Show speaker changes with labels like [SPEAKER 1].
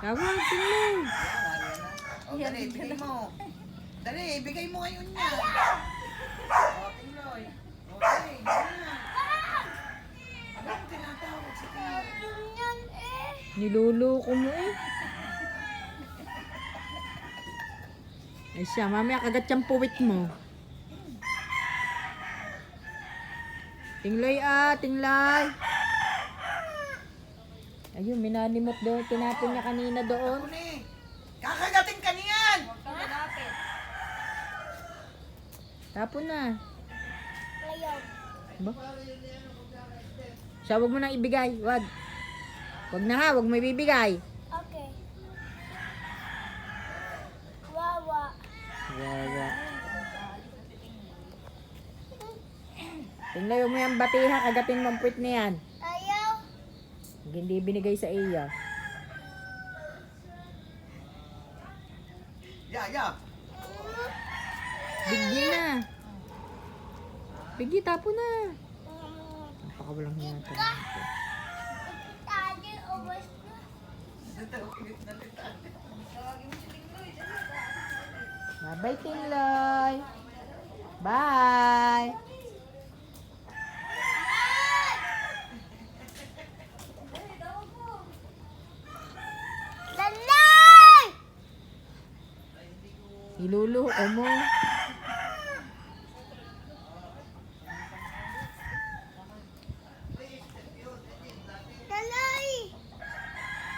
[SPEAKER 1] Tawag, tingnan.
[SPEAKER 2] O, dali, ibigay mo. Dali, ibigay mo ngayon niya. O, Tingloy. Okay, yan. Ano yung tinatawag si Tingloy?
[SPEAKER 1] Niluluko mo eh. Ay siya, mamaya kagat siyang puwit mo. Tingloy tinglay. Ayun, minanimot doon. Tinapon niya kanina doon.
[SPEAKER 2] Ako na eh. Kakagatin ka niyan!
[SPEAKER 1] Tapon na.
[SPEAKER 3] Ayaw.
[SPEAKER 1] Ba? Siya, wag mo nang ibigay. Wag. Wag na ha, wag mo ibibigay.
[SPEAKER 3] Okay. Wawa.
[SPEAKER 1] Wawa. Tingnan mo yung batiha, kagatin mo ang puwit na yan.
[SPEAKER 3] Ayaw.
[SPEAKER 1] Hindi binigay sa iya.
[SPEAKER 2] Ya.
[SPEAKER 1] Bigyan na. Bigyan, tapo na. Napakawalang hiya ito.
[SPEAKER 3] Tadi, ubos na.
[SPEAKER 1] Bye-bye, Tingloy. Bye.
[SPEAKER 3] Lalay!
[SPEAKER 1] Iluluko mo.